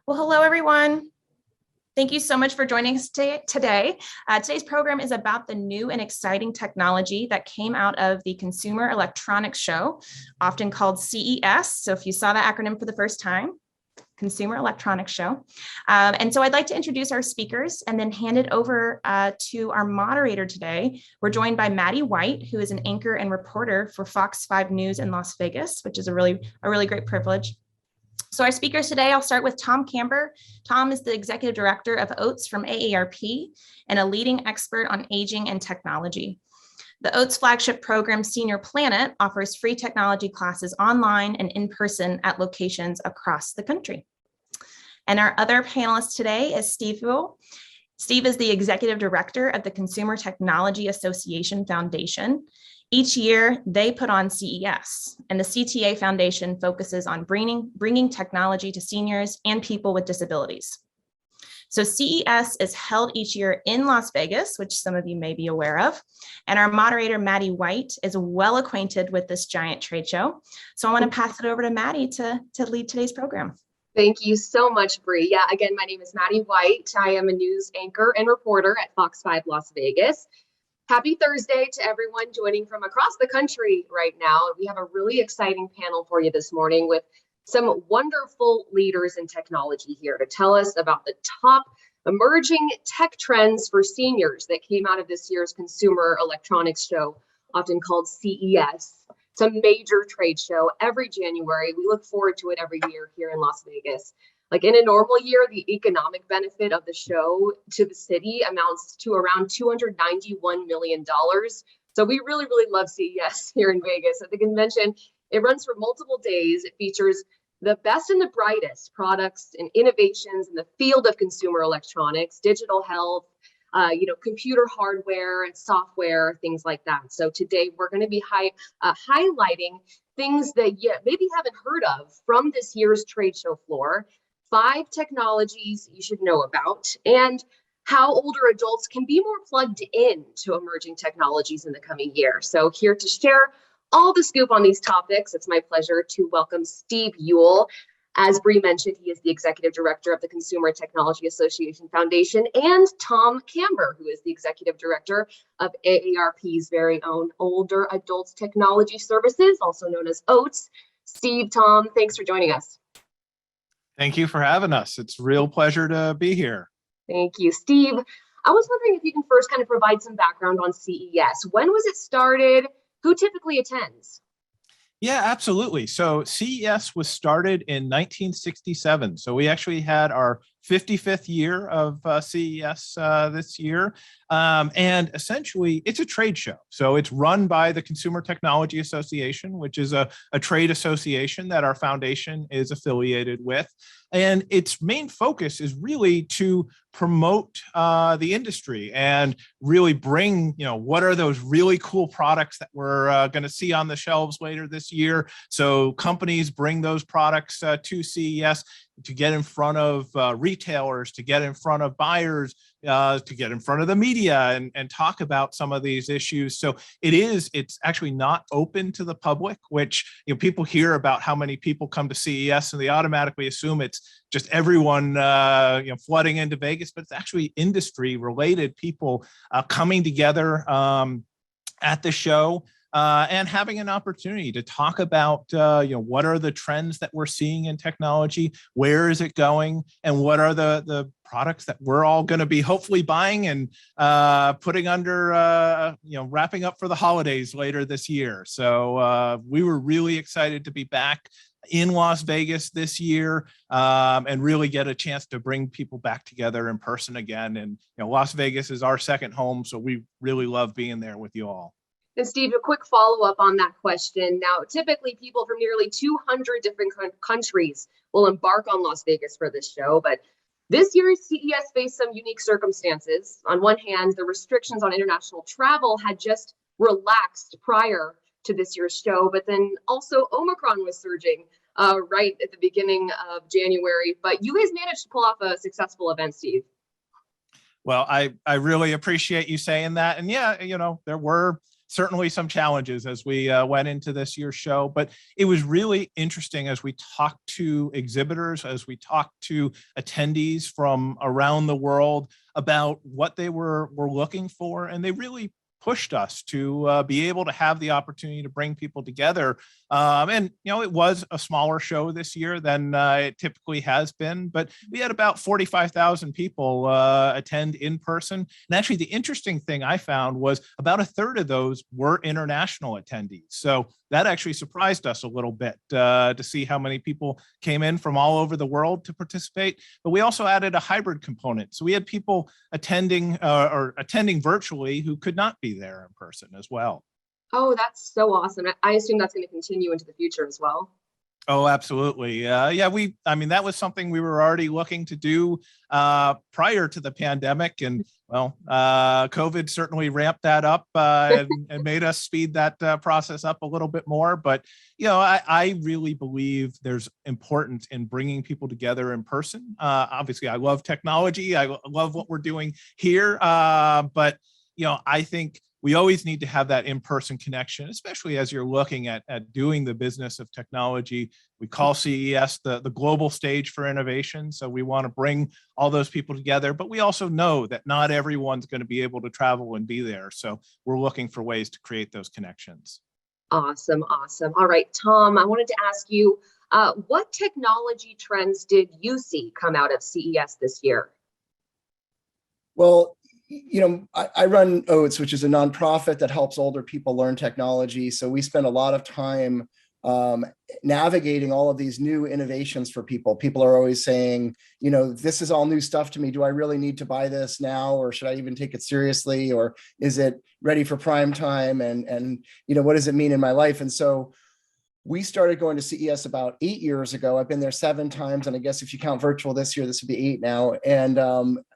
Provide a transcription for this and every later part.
Well, hello, everyone. Thank you so much for joining us today. Today's program is about the new and exciting technology that came out of the Consumer Electronics Show, often called CES. So if you saw that acronym for the first time, Consumer Electronics Show. And so I'd like to introduce our speakers and then hand it over to our moderator today. We're joined by Maddie White, who is an anchor and reporter for Fox 5 News in Las Vegas, which is a really great privilege. So our speakers today, I'll start with Tom Camber. Tom is the executive director of OATS from AARP and a leading expert on aging and technology. The OATS flagship program, Senior Planet, offers free technology classes online and in person at locations across the country. And our other panelist today is Steve Buell. Steve is the executive director of the Consumer Technology Association Foundation. Each year, they put on CES, and the CTA Foundation focuses on bringing technology to seniors and people with disabilities. So CES is held each year in Las Vegas, which some of you may be aware of, and our moderator, Maddie White, is well acquainted with this giant trade show. So I want to pass it over to Maddie to lead today's program. Thank you so much, Bree. Yeah, again, my name is Maddie White. I am a news anchor and reporter at Fox 5 Las Vegas. Happy Thursday to everyone joining from across the country right now. We have a really exciting panel for you this morning with some wonderful leaders in technology here to tell us about the top emerging tech trends for seniors that came out of this year's Consumer Electronics Show, often called CES. It's a major trade show every January. We look forward to it every year here in Las Vegas. Like in a normal year, the economic benefit of the show to the city amounts to around $291 million. So we really love CES here in Vegas. At the convention, it runs for multiple days. It features the best and the brightest products and innovations in the field of consumer electronics, digital health, computer hardware and software, things like that. So today we're going to be highlighting things that you maybe haven't heard of from this year's trade show floor. 5 technologies you should know about, and how older adults can be more plugged in to emerging technologies in the coming year. So here to share all the scoop on these topics, it's my pleasure to welcome Steve Buell. As Bree mentioned, he is the executive director of the Consumer Technology Association Foundation, and Tom Camber, who is the executive director of AARP's very own Older Adults Technology Services, also known as OATS. Steve, Tom, thanks for joining us. Thank you for having us. It's a real pleasure to be here. Thank you, Steve. I was wondering if you can first kind of provide some background on CES. When was it started? Who typically attends? Yeah, absolutely. So CES was started in 1967. So we actually had our 55th year of CES this year. And essentially, it's a trade show. So it's run by the Consumer Technology Association, which is a trade association that our foundation is affiliated with. And its main focus is really to promote the industry and really bring, what are those really cool products that we're going to see on the shelves later this year. So companies bring those products to CES to get in front of retailers, to get in front of buyers, to get in front of the media and talk about some of these issues. So it's actually not open to the public, which people hear about how many people come to CES and they automatically assume it's just everyone flooding into Vegas, but it's actually industry related people coming together at the show. And having an opportunity to talk about, what are the trends that we're seeing in technology, where is it going, and what are the products that we're all going to be hopefully buying and putting under, wrapping up for the holidays later this year. So we were really excited to be back in Las Vegas this year and really get a chance to bring people back together in person again. And Las Vegas is our second home, so we really love being there with you all. And Steve, a quick follow-up on that question. Now, typically people from nearly 200 different countries will embark on Las Vegas for this show, but this year's CES faced some unique circumstances. On one hand, the restrictions on international travel had just relaxed prior to this year's show, but then also Omicron was surging right at the beginning of January. But you guys managed to pull off a successful event, Steve. Well, I really appreciate you saying that. And yeah, there were certainly some challenges as we went into this year's show, but it was really interesting as we talked to exhibitors, as we talked to attendees from around the world about what they were looking for, and they really pushed us to be able to have the opportunity to bring people together. And, it was a smaller show this year than it typically has been, but we had about 45,000 people attend in person. And actually, the interesting thing I found was about a third of those were international attendees. So that actually surprised us a little bit to see how many people came in from all over the world to participate. But we also added a hybrid component. So we had people attending or attending virtually who could not be there in person as well. Oh, that's so awesome. I assume that's going to continue into the future as well. Oh, absolutely. That was something we were already looking to do prior to the pandemic. And COVID certainly ramped that up and made us speed that process up a little bit more. But, I really believe there's importance in bringing people together in person. Obviously, I love technology. I love what we're doing here. But I think we always need to have that in-person connection, especially as you're looking at doing the business of technology. We call CES the global stage for innovation. So we want to bring all those people together, but we also know that not everyone's going to be able to travel and be there. So we're looking for ways to create those connections. Awesome. All right, Tom, I wanted to ask you, what technology trends did you see come out of CES this year? Well, I run OATS, which is a nonprofit that helps older people learn technology. So we spend a lot of time navigating all of these new innovations for people. People are always saying, this is all new stuff to me. Do I really need to buy this now? Or should I even take it seriously? Or is it ready for prime time? And what does it mean in my life? And so we started going to CES about 8 years ago. I've been there 7 times. And I guess if you count virtual this year, this would be 8 now. And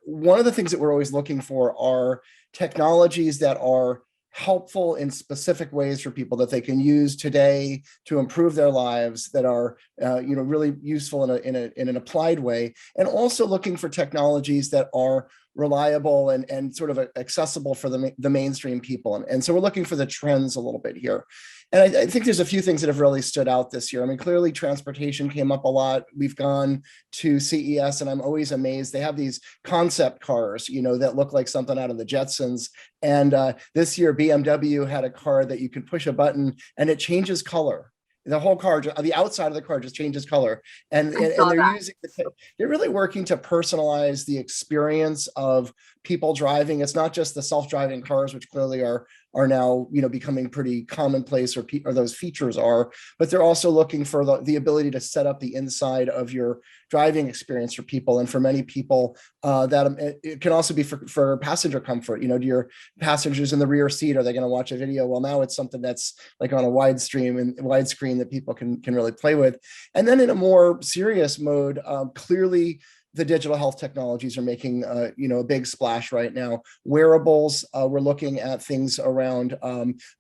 one of the things that we're always looking for are technologies that are helpful in specific ways for people that they can use today to improve their lives, that are really useful in an applied way, and also looking for technologies that are reliable and sort of accessible for the mainstream people. And so we're looking for the trends a little bit here. And I think there's a few things that have really stood out this year. I mean, clearly transportation came up a lot. We've gone to CES and I'm always amazed. They have these concept cars, that look like something out of the Jetsons. And this year, BMW had a car that you can push a button and it changes color. The whole car, the outside of the car just changes color. And they're really working to personalize the experience of people driving. It's not just the self-driving cars, which clearly are now, becoming pretty commonplace, or those features are, but they're also looking for the ability to set up the inside of your driving experience for people. And for many people, that it can also be for passenger comfort. Do your passengers in the rear seat, are they going to watch a video? Well, now it's something that's like on a widescreen that people can really play with. And then in a more serious mode, clearly the digital health technologies are making a big splash right now. Wearables, we're looking at things around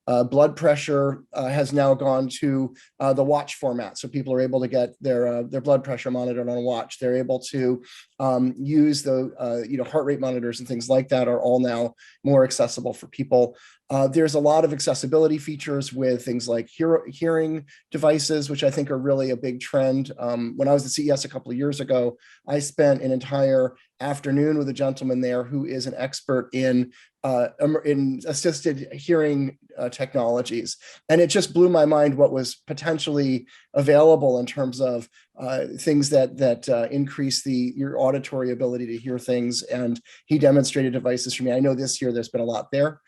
blood pressure has now gone to the watch format. So people are able to get their blood pressure monitored on a watch. They're able to use the heart rate monitors and things like that are all now more accessible for people. There's a lot of accessibility features with things like hearing devices, which I think are really a big trend. When I was at CES a couple of years ago, I spent an entire afternoon with a gentleman there who is an expert in assisted hearing technologies. And it just blew my mind what was potentially available in terms of things that increase your auditory ability to hear things. And he demonstrated devices for me. I know this year there's been a lot there.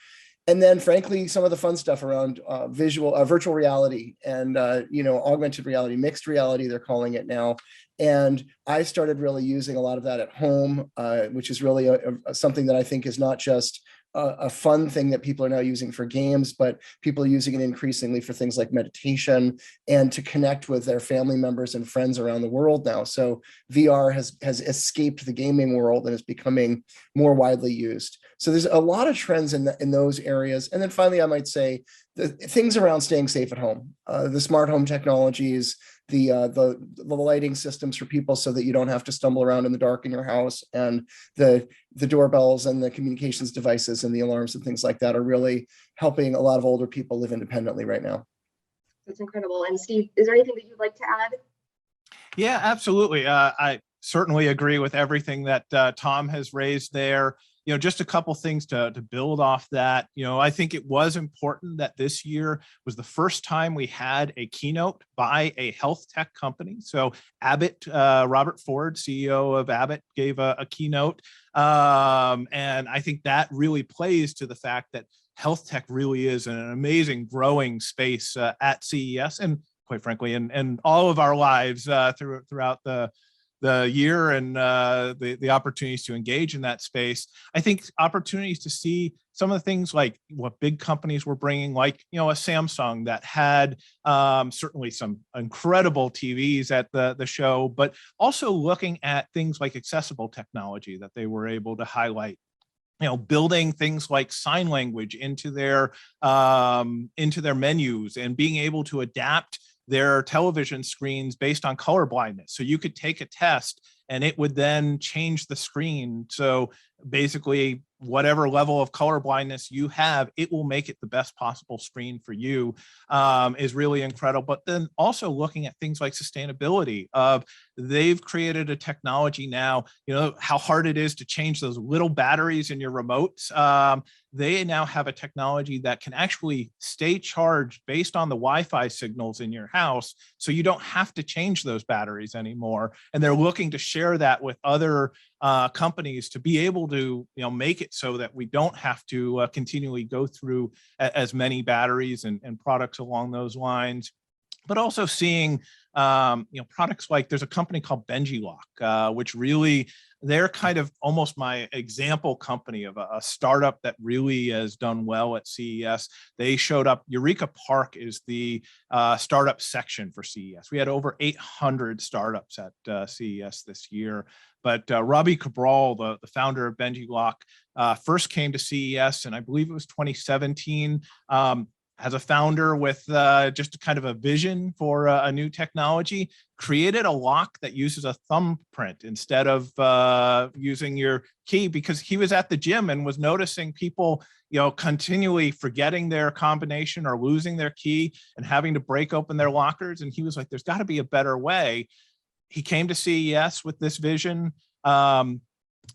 And then, frankly, some of the fun stuff around virtual reality and augmented reality, mixed reality, they're calling it now. And I started really using a lot of that at home, which is really something that I think is not just a fun thing that people are now using for games, but people are using it increasingly for things like meditation and to connect with their family members and friends around the world now. So VR has escaped the gaming world and is becoming more widely used. So there's a lot of trends in those areas. And then finally, I might say the things around staying safe at home, the smart home technologies, the lighting systems for people so that you don't have to stumble around in the dark in your house, and the doorbells and the communications devices and the alarms and things like that are really helping a lot of older people live independently right now. That's incredible. And Steve, is there anything that you'd like to add? Yeah, absolutely. I certainly agree with everything that Tom has raised there. Just a couple things to build off that. I think it was important that this year was the first time we had a keynote by a health tech company. So Abbott, Robert Ford, CEO of Abbott, gave a keynote. And I think that really plays to the fact that health tech really is an amazing growing space at CES, and quite frankly, in all of our lives throughout the year, and the opportunities to engage in that space. I think opportunities to see some of the things like what big companies were bringing, like a Samsung that had certainly some incredible TVs at the show, but also looking at things like accessible technology that they were able to highlight. Building things like sign language into their menus, and being able to adapt their television screens based on color blindness. So you could take a test and it would then change the screen. So basically, whatever level of color blindness you have, it will make it the best possible screen for you, is really incredible. But then also looking at things like sustainability of, they've created a technology now, how hard it is to change those little batteries in your remotes. They now have a technology that can actually stay charged based on the Wi-Fi signals in your house. So you don't have to change those batteries anymore. And they're looking to share that with other companies to be able to make it so that we don't have to continually go through as many batteries and products along those lines. But also seeing products like, there's a company called BenjiLock, which really, they're kind of almost my example company of a startup that really has done well at CES. They showed up. Eureka Park is the startup section for CES. We had over 800 startups at CES this year. But Robbie Cabral, the founder of BenjiLock, first came to CES, and I believe it was 2017. As a founder with just kind of a vision for a new technology, created a lock that uses a thumbprint instead of using your key, because he was at the gym and was noticing people continually forgetting their combination or losing their key and having to break open their lockers. And he was like, there's got to be a better way. He came to CES with this vision. On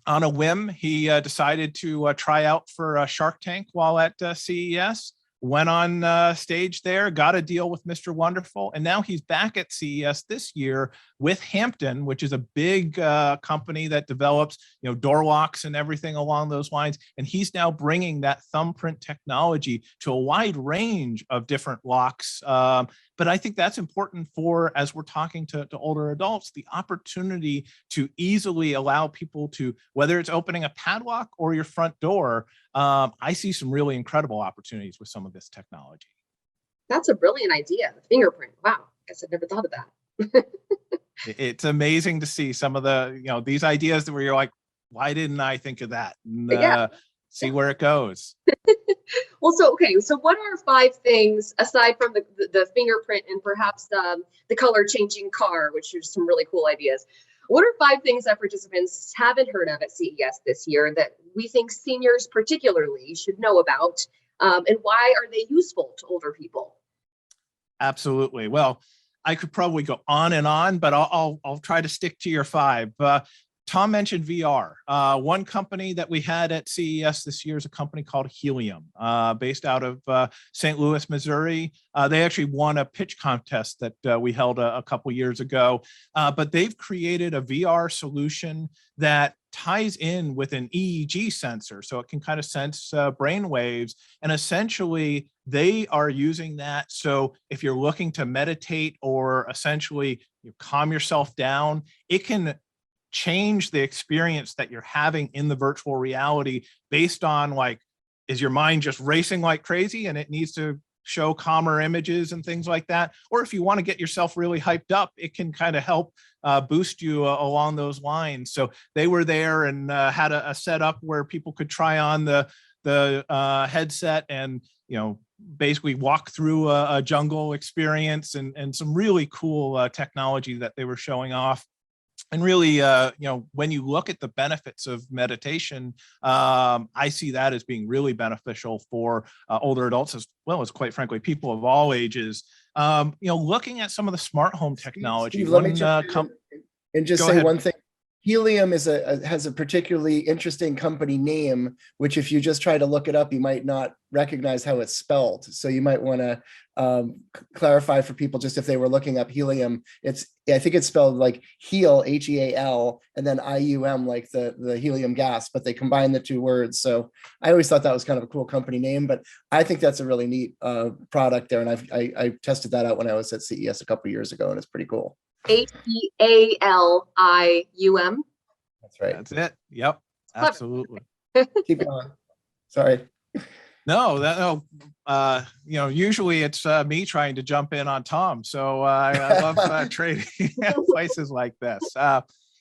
a whim, he decided to try out for Shark Tank while at CES. Went on stage there, got a deal with Mr. Wonderful, and now he's back at CES this year with Hampton, which is a big company that develops door locks and everything along those lines. And he's now bringing that thumbprint technology to a wide range of different locks. But I think that's important for, as we're talking to older adults, the opportunity to easily allow people to, whether it's opening a padlock or your front door, I see some really incredible opportunities with some of this technology. That's a brilliant idea. The fingerprint. Wow. I guess I've never thought of that. It's amazing to see some of the, these ideas where you're like, why didn't I think of that? And, see where it goes. Well, so what are 5 things, aside from the fingerprint and perhaps the color changing car, which are some really cool ideas? What are 5 things that participants haven't heard of at CES this year that we think seniors particularly should know about? And why are they useful to older people? Absolutely. Well, I could probably go on and on, but I'll try to stick to your 5. Tom mentioned VR. One company that we had at CES this year is a company called Helium, based out of St. Louis, Missouri. They actually won a pitch contest that we held a couple years ago, but they've created a VR solution that ties in with an EEG sensor, so it can kind of sense brain waves. And essentially, they are using that. So if you're looking to meditate or essentially calm yourself down, it can change the experience that you're having in the virtual reality based on, like, is your mind just racing like crazy and it needs to show calmer images and things like that. Or if you want to get yourself really hyped up, it can kind of help boost you along those lines. So they were there and had a setup where people could try on the headset and, basically walk through a jungle experience, and some really cool technology that they were showing off. And really, when you look at the benefits of meditation, I see that as being really beneficial for older adults, as well as, quite frankly, people of all ages. Looking at some of the smart home technology. Steve, let me jump in and just say one thing. Helium has a particularly interesting company name, which if you just try to look it up, you might not recognize how it's spelled. So you might want to clarify for people, just if they were looking up helium, I think it's spelled like heal, H-E-A-L, and then I-U-M, like the helium gas, but they combine the two words. So I always thought that was kind of a cool company name, but I think that's a really neat product there. And I tested that out when I was at CES a couple of years ago, and it's pretty cool. H-E-A-L-I-U-M. That's right. That's it. Yep. Absolutely. Keep going. Sorry. No, usually it's me trying to jump in on Tom. So I love trading places like this.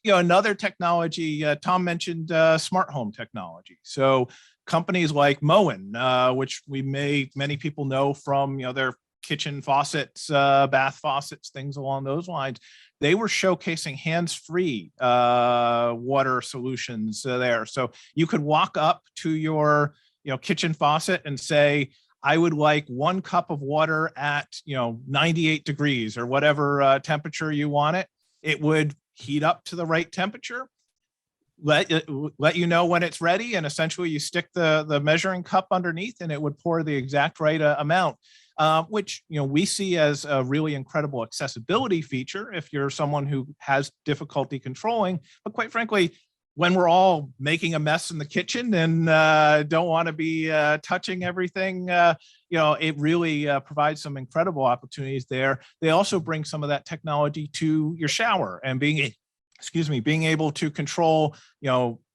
Another technology, Tom mentioned smart home technology. So companies like Moen, which many people know from, their kitchen faucets, bath faucets, things along those lines. They were showcasing hands-free water solutions there. So you could walk up to your kitchen faucet and say, I would like 1 cup of water at 98 degrees or whatever temperature you want it. It would heat up to the right temperature, let you know when it's ready, and essentially you stick the measuring cup underneath and it would pour the exact right amount. Which we see as a really incredible accessibility feature if you're someone who has difficulty controlling. But quite frankly, when we're all making a mess in the kitchen and don't want to be touching everything, it really provides some incredible opportunities there. They also bring some of that technology to your shower and being able to control,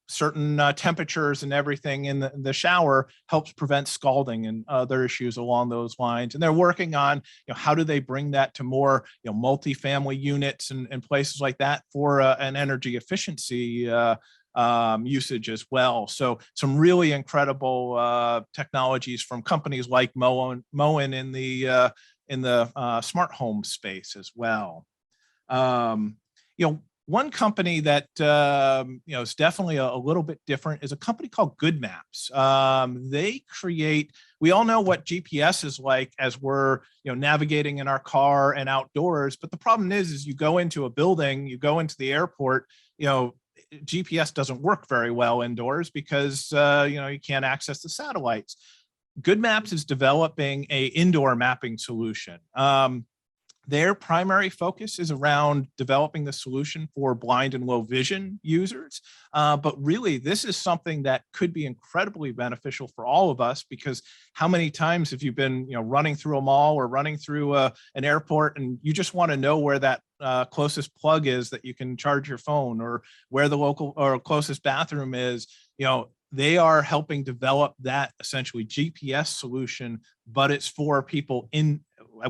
certain temperatures and everything in the shower helps prevent scalding and other issues along those lines. And they're working on, how do they bring that to more, multi-family units and places like that for an energy efficiency usage as well. So some really incredible technologies from companies like Moen in the smart home space as well. One company that is definitely a little bit different is a company called Good Maps. We all know what GPS is like as we're navigating in our car and outdoors, but the problem is you go into a building, you go into the airport, GPS doesn't work very well indoors because you can't access the satellites. Good Maps is developing an indoor mapping solution. Their primary focus is around developing the solution for blind and low vision users. But really, this is something that could be incredibly beneficial for all of us, because how many times have you been running through a mall or running through an airport and you just want to know where that closest plug is that you can charge your phone, or where the local or closest bathroom is? They are helping develop that essentially GPS solution, but it's for people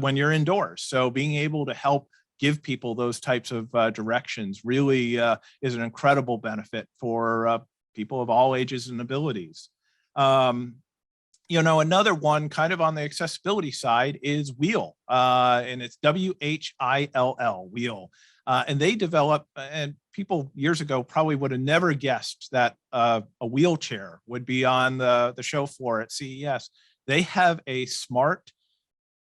when you're indoors. So being able to help give people those types of directions really is an incredible benefit for people of all ages and abilities. Another one kind of on the accessibility side is Wheel, and it's W-H-I-L-L, Wheel. And they develop, and people years ago probably would have never guessed that a wheelchair would be on the show floor at CES. They have a smart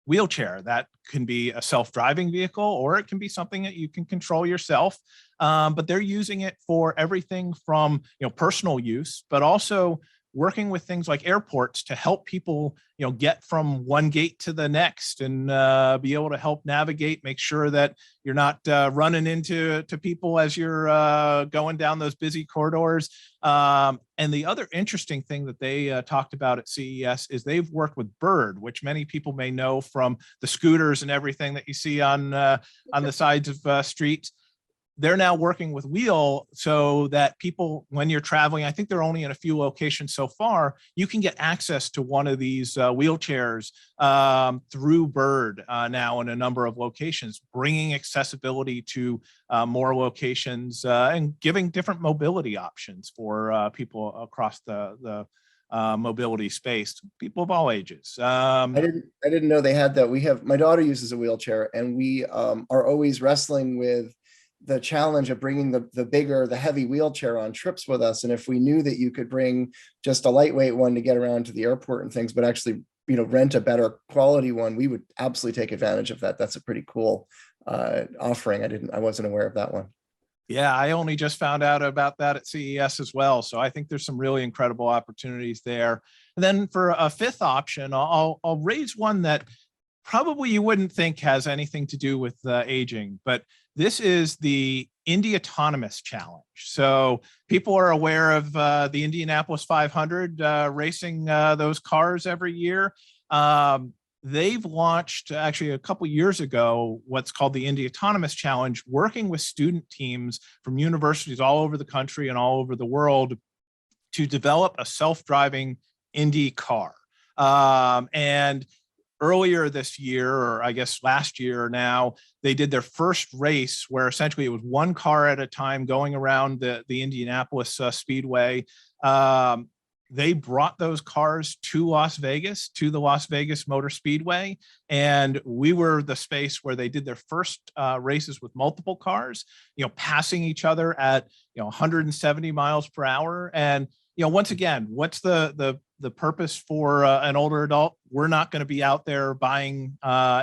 wheelchair that can be a self-driving vehicle, or it can be something that you can control yourself. But they're using it for everything from personal use, but also working with things like airports to help people, get from one gate to the next and be able to help navigate, make sure that you're not running into people as you're going down those busy corridors. And the other interesting thing that they talked about at CES is they've worked with Bird, which many people may know from the scooters and everything that you see on the sides of streets. they're now working with Wheel so that people, when you're traveling, I think they're only in a few locations so far, you can get access to one of these wheelchairs through Bird now in a number of locations, bringing accessibility to more locations and giving different mobility options for people across the mobility space, people of all ages. I didn't know they had that. My daughter uses a wheelchair, and we are always wrestling with the challenge of bringing the heavy wheelchair on trips with us. And if we knew that you could bring just a lightweight one to get around to the airport and things, but actually, rent a better quality one, we would absolutely take advantage of that. That's a pretty cool offering. I wasn't aware of that one. Yeah, I only just found out about that at CES as well. So I think there's some really incredible opportunities there. And then for a fifth option, I'll raise one that probably you wouldn't think has anything to do with aging, but this is the Indy Autonomous Challenge. So people are aware of the Indianapolis 500 racing those cars every year. They've launched actually a couple years ago what's called the Indy Autonomous Challenge, working with student teams from universities all over the country and all over the world to develop a self-driving Indy car. And earlier this year, or I guess last year now, they did their first race where essentially it was one car at a time going around the Indianapolis Speedway. They brought those cars to Las Vegas, to the Las Vegas Motor Speedway, and we were the space where they did their first races with multiple cars, passing each other at 170 miles per hour. And once again, what's the purpose for an older adult? We're not going to be out there buying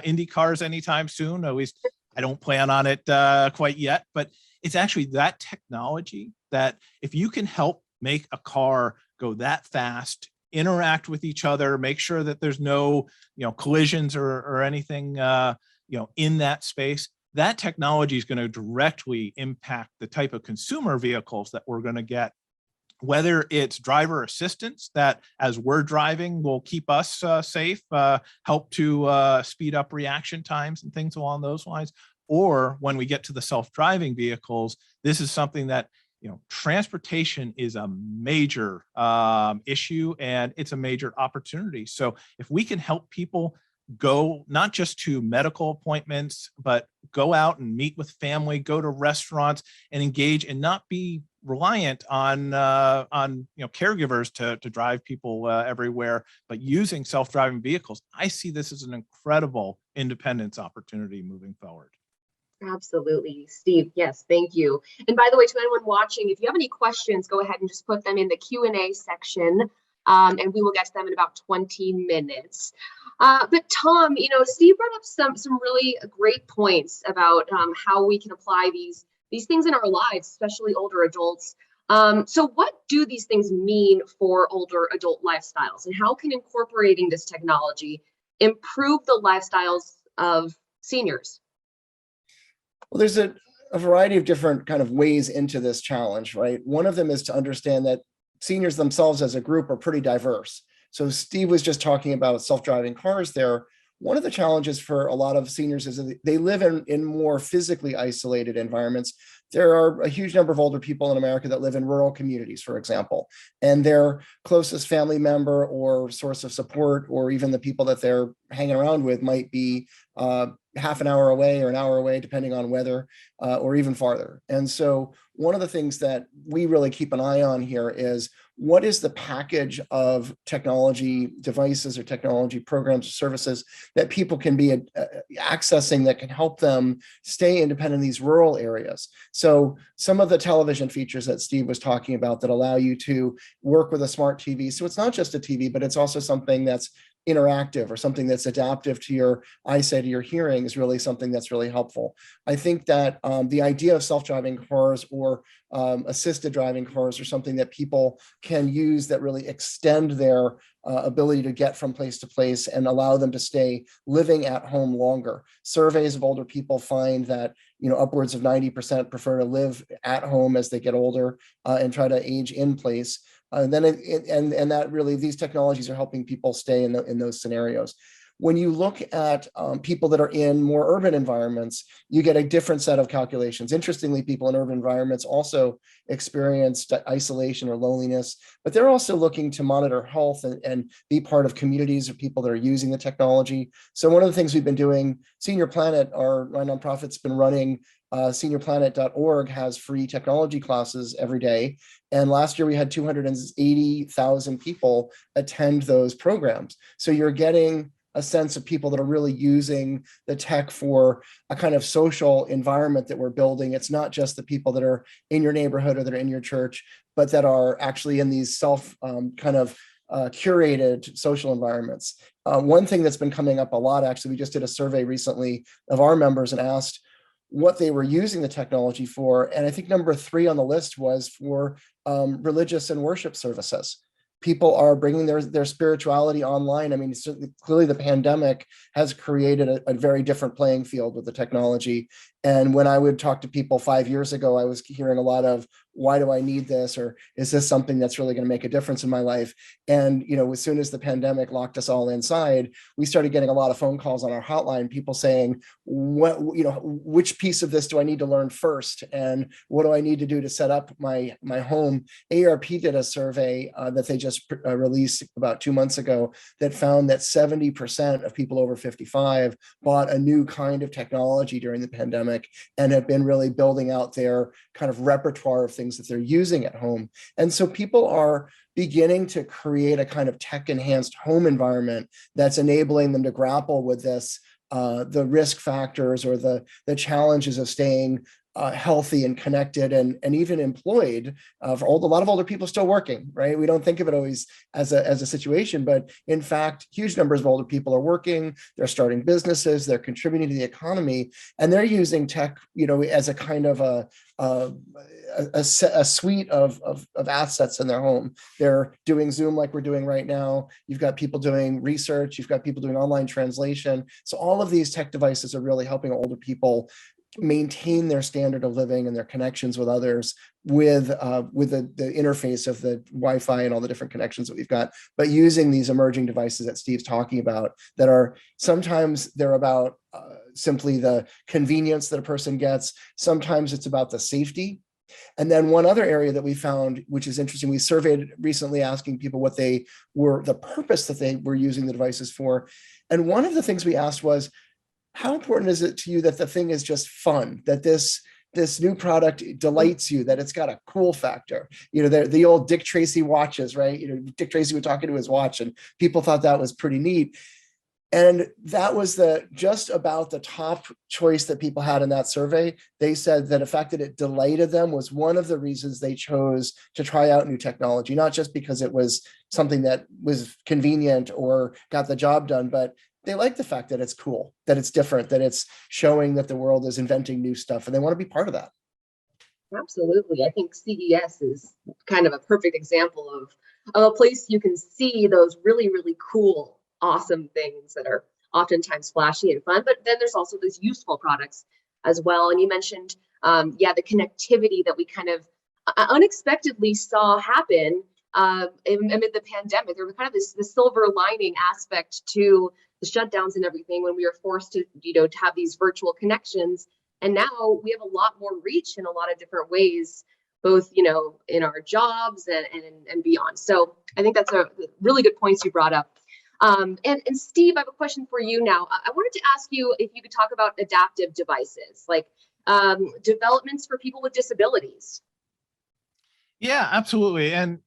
Indy cars anytime soon. At least I don't plan on it quite yet. But it's actually that technology that if you can help make a car go that fast, interact with each other, make sure that there's no collisions or anything in that space, that technology is going to directly impact the type of consumer vehicles that we're going to get, whether it's driver assistance that as we're driving will keep us safe, help to speed up reaction times and things along those lines, or when we get to the self-driving vehicles, this is something that transportation is a major issue, and it's a major opportunity. So if we can help people go not just to medical appointments, but go out and meet with family, go to restaurants and engage and not be reliant on caregivers to drive people everywhere, but using self-driving vehicles, I see this as an incredible independence opportunity moving forward. Absolutely, Steve. Yes, thank you. And by the way, to anyone watching, if you have any questions, go ahead and just put them in the Q&A section, and we will get to them in about 20 minutes. But Tom, Steve brought up some really great points about how we can apply these things in our lives, especially older adults. So what do these things mean for older adult lifestyles, and how can incorporating this technology improve the lifestyles of seniors? Well, there's a variety of different kind of ways into this challenge, right? One of them is to understand that seniors themselves as a group are pretty diverse. So Steve was just talking about self-driving cars there. One of the challenges for a lot of seniors is that they live in more physically isolated environments. There are a huge number of older people in America that live in rural communities, for example, and their closest family member or source of support, or even the people that they're hanging around with, might be half an hour away or an hour away, depending on weather, or even farther. And so one of the things that we really keep an eye on here is, what is the package of technology devices or technology programs or services that people can be accessing that can help them stay independent in these rural areas? So some of the television features that Steve was talking about that allow you to work with a smart TV. So it's not just a TV, but it's also something that's interactive or something that's adaptive to your eyesight or your hearing is really something that's really helpful. I think that the idea of self-driving cars or assisted driving cars are something that people can use that really extend their ability to get from place to place and allow them to stay living at home longer. Surveys of older people find that upwards of 90% prefer to live at home as they get older and try to age in place. And that really, these technologies are helping people stay in those scenarios. when you look at people that are in more urban environments, you get a different set of calculations. Interestingly, people in urban environments also experience isolation or loneliness, but they're also looking to monitor health and be part of communities of people that are using the technology. So one of the things we've been doing, Senior Planet, our nonprofit's been running, seniorplanet.org has free technology classes every day. And last year we had 280,000 people attend those programs. So you're getting a sense of people that are really using the tech for a kind of social environment that we're building. It's not just the people that are in your neighborhood or that are in your church, but that are actually in these curated social environments. One thing that's been coming up a lot, actually, we just did a survey recently of our members and asked what they were using the technology for. And I think number 3 on the list was for religious and worship services. People are bringing their spirituality online. I mean, clearly the pandemic has created a very different playing field with the technology. And when I would talk to people 5 years ago, I was hearing a lot of, why do I need this? Or is this something that's really going to make a difference in my life? And, as soon as the pandemic locked us all inside, we started getting a lot of phone calls on our hotline, people saying, which piece of this do I need to learn first? And what do I need to do to set up my home? AARP did a survey that they just released about 2 months ago that found that 70% of people over 55 bought a new kind of technology during the pandemic and have been really building out their kind of repertoire of things that they're using at home. And so people are beginning to create a kind of tech-enhanced home environment that's enabling them to grapple with this, the risk factors or the challenges of staying healthy and connected and even employed. A lot of older people still working, right? We don't think of it always as a situation, but in fact, huge numbers of older people are working, they're starting businesses, they're contributing to the economy, and they're using tech, as a kind of a suite of assets in their home. They're doing Zoom like we're doing right now. You've got people doing research, you've got people doing online translation. So all of these tech devices are really helping older people maintain their standard of living and their connections with others with the interface of the Wi-Fi and all the different connections that we've got, but using these emerging devices that Steve's talking about that are sometimes they're about simply the convenience that a person gets. Sometimes it's about the safety. And then one other area that we found, which is interesting, we surveyed recently asking people what they were, the purpose that they were using the devices for. And one of the things we asked was, how important is it to you that the thing is just fun, that this new product delights you, that it's got a cool factor? The old Dick Tracy watches, right? Dick Tracy would talk into his watch and people thought that was pretty neat. And that was just about the top choice that people had in that survey. They said that the fact that it delighted them was one of the reasons they chose to try out new technology, not just because it was something that was convenient or got the job done, but they like the fact that it's cool, that it's different, that it's showing that the world is inventing new stuff, and they want to be part of that. Absolutely. I think CES is kind of a perfect example of a place you can see those really, really cool, awesome things that are oftentimes flashy and fun, but then there's also these useful products as well. And you mentioned, the connectivity that we kind of unexpectedly saw happen amid the pandemic. There was kind of this silver lining aspect to the shutdowns and everything when we were forced to, to have these virtual connections. And now we have a lot more reach in a lot of different ways, both, in our jobs and beyond. So I think that's a really good points you brought up. And Steve, I have a question for you now. I wanted to ask you if you could talk about adaptive devices, like developments for people with disabilities. Yeah, absolutely. And,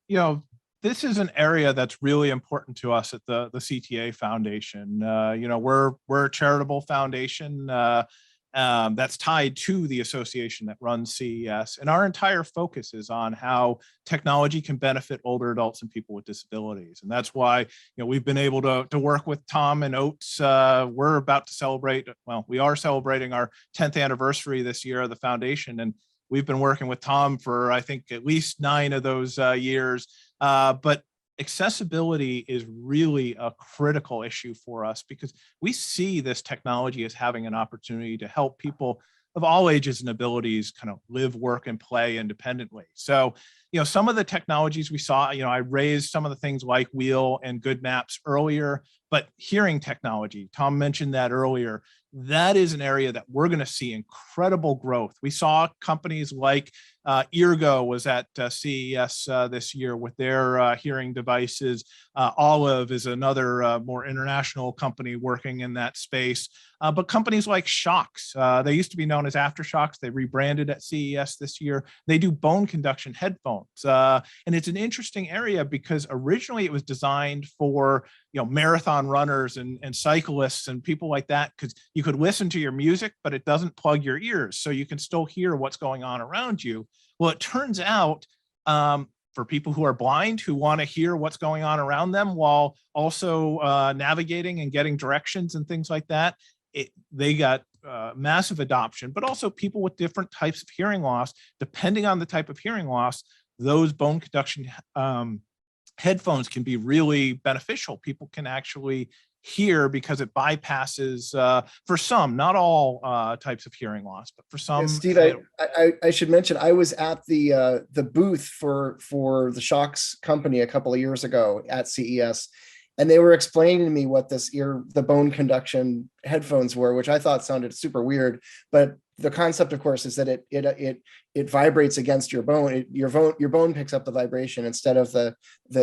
this is an area that's really important to us at the CTA Foundation. We're a charitable foundation that's tied to the association that runs CES. And our entire focus is on how technology can benefit older adults and people with disabilities. And that's why, we've been able to work with Tom and Oates. We're about to celebrate, we are celebrating our 10th anniversary this year of the foundation. And we've been working with Tom for, I think, at least 9 of those years. But accessibility is really a critical issue for us because we see this technology as having an opportunity to help people of all ages and abilities kind of live, work, and play independently. So some of the technologies we saw, I raised some of the things like Wheel and Good Maps earlier, but hearing technology, Tom mentioned that earlier, that is an area that we're going to see incredible growth. We saw companies like Eargo was at CES this year with their hearing devices. Olive is another more international company working in that space. But companies like Shocks, they used to be known as Aftershocks. They rebranded at CES this year. They do bone conduction headphones. And it's an interesting area because originally it was designed for marathon runners and cyclists and people like that, because you could listen to your music, but it doesn't plug your ears. So you can still hear what's going on around you. Well, it turns out for people who are blind, who want to hear what's going on around them while also navigating and getting directions and things like that, they got massive adoption. But also people with different types of hearing loss, depending on the type of hearing loss, those bone conduction headphones can be really beneficial. People can actually hear because it bypasses, for some, not all types of hearing loss, but for some. Yeah, Steve, I should mention, I was at the booth for the Shocks company a couple of years ago at CES, and they were explaining to me what the bone conduction headphones were, which I thought sounded super weird. But the concept, of course, is that it vibrates against your bone. Your bone picks up the vibration instead of the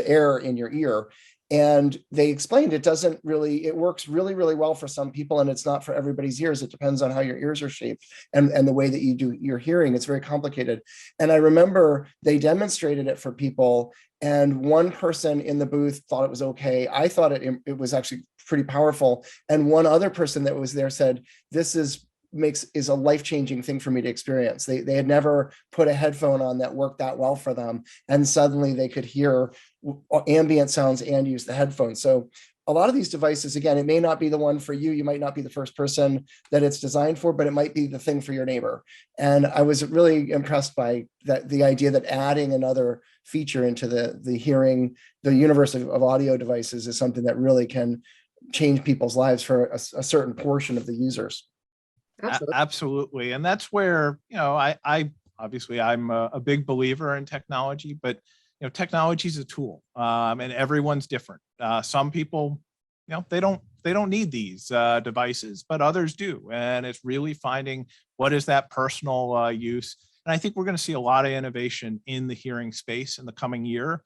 air in your ear. And they explained it works really, really well for some people, and it's not for everybody's ears. It depends on how your ears are shaped and the way that you do your hearing. It's very complicated. And I remember they demonstrated it for people, and one person in the booth thought it was okay. I thought it was actually pretty powerful. And one other person that was there said, this is a life-changing thing for me to experience. They had never put a headphone on that worked that well for them, and suddenly they could hear ambient sounds and use the headphones. So a lot of these devices, again, it may not be the one for you. You might not be the first person that it's designed for, but it might be the thing for your neighbor. And I was really impressed by the idea that adding another feature into the universe of audio devices is something that really can change people's lives for a certain portion of the users. Absolutely. And that's where, I obviously I'm a big believer in technology, but technology is a tool, and everyone's different. Some people, they don't need these devices, but others do. And it's really finding what is that personal use. And I think we're going to see a lot of innovation in the hearing space in the coming year,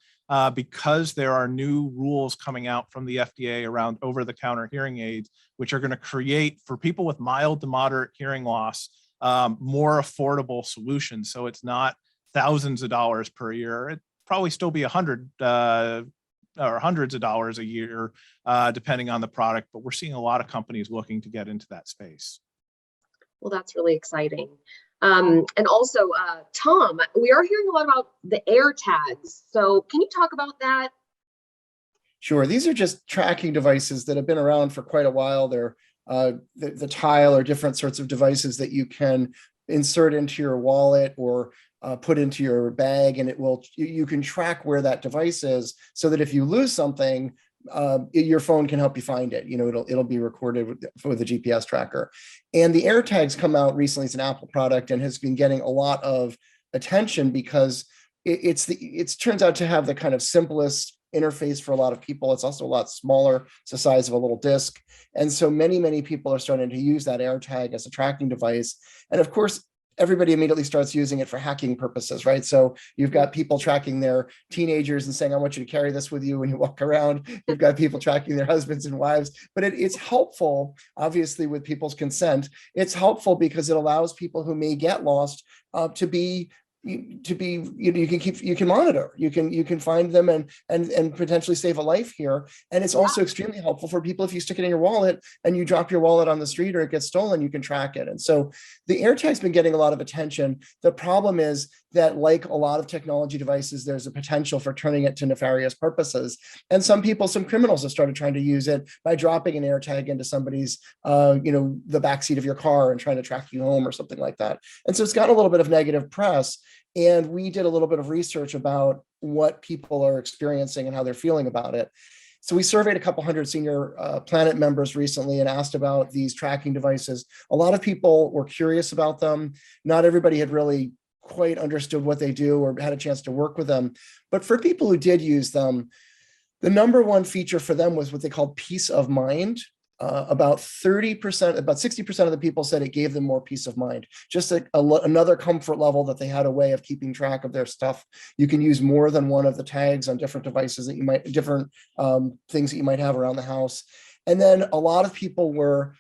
because there are new rules coming out from the FDA around over-the-counter hearing aids, which are going to create, for people with mild to moderate hearing loss, more affordable solutions. So it's not thousands of dollars per year. It probably still be $100 or hundreds of dollars a year, depending on the product. But we're seeing a lot of companies looking to get into that space. Well, that's really exciting. And also, Tom, we are hearing a lot about the AirTags. So can you talk about that? Sure. These are just tracking devices that have been around for quite a while. They're the Tile or different sorts of devices that you can insert into your wallet or put into your bag, and you can track where that device is, so that if you lose something, your phone can help you find it. It'll be recorded with a GPS tracker. And the AirTags come out recently. It's an Apple product and has been getting a lot of attention because it turns out to have the kind of simplest interface for a lot of people. It's also a lot smaller. It's the size of a little disc. And so many people are starting to use that AirTag as a tracking device. And of course, everybody immediately starts using it for hacking purposes, right? So you've got people tracking their teenagers and saying, I want you to carry this with you when you walk around. You've got people tracking their husbands and wives, but it's helpful, obviously, with people's consent. It's helpful because it allows people who may get lost you can monitor, you can find them and potentially save a life here. And it's also extremely helpful for people if you stick it in your wallet and you drop your wallet on the street or it gets stolen, you can track it. And so the AirTag's been getting a lot of attention. The problem is that, like a lot of technology devices, there's a potential for turning it to nefarious purposes. And some criminals have started trying to use it by dropping an AirTag into somebody's, the backseat of your car and trying to track you home or something like that. And so it's got a little bit of negative press. And we did a little bit of research about what people are experiencing and how they're feeling about it. So we surveyed a couple hundred senior Planet members recently and asked about these tracking devices. A lot of people were curious about them. Not everybody had really quite understood what they do or had a chance to work with them. But for people who did use them, the number one feature for them was what they called peace of mind. About 30%, about 60% of the people said it gave them more peace of mind. Just another comfort level that they had a way of keeping track of their stuff. You can use more than one of the tags on different devices that you might, different things that you might have around the house. And then a lot of people were,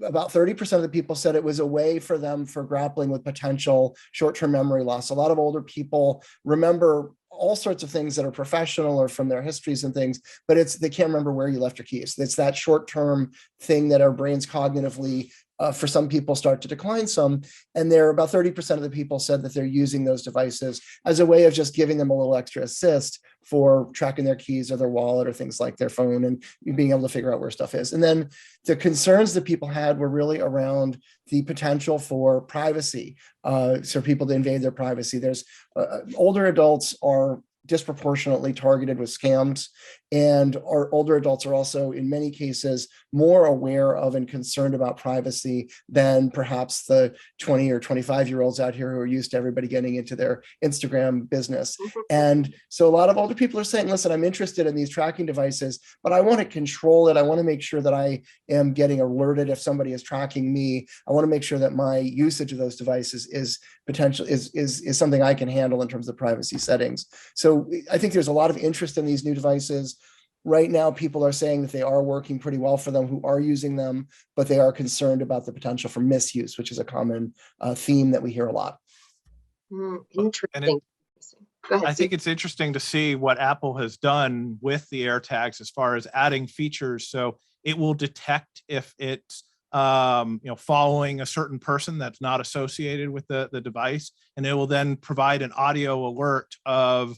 about 30% of the people said it was a way for them for grappling with potential short-term memory loss. A lot of older people remember all sorts of things that are professional or from their histories and things, but they can't remember where you left your keys. It's that short-term thing that our brains cognitively, for some people, start to decline some. And there, about 30% of the people said that they're using those devices as a way of just giving them a little extra assist for tracking their keys or their wallet or things like their phone and being able to figure out where stuff is. And then the concerns that people had were really around the potential for privacy, so people to invade their privacy. There's older adults are disproportionately targeted with scams, and our older adults are also in many cases more aware of and concerned about privacy than perhaps the 20 or 25-year-olds out here who are used to everybody getting into their Instagram business. And so a lot of older people are saying, listen, I'm interested in these tracking devices, but I want to control it. I want to make sure that I am getting alerted if somebody is tracking me. I want to make sure that my usage of those devices is something I can handle in terms of privacy settings. So I think there's a lot of interest in these new devices. Right now, people are saying that they are working pretty well for them who are using them, but they are concerned about the potential for misuse, which is a common theme that we hear a lot. Interesting. Go ahead, I think it's interesting to see what Apple has done with the AirTags as far as adding features. So it will detect if it's following a certain person that's not associated with the device, and it will then provide an audio alert of,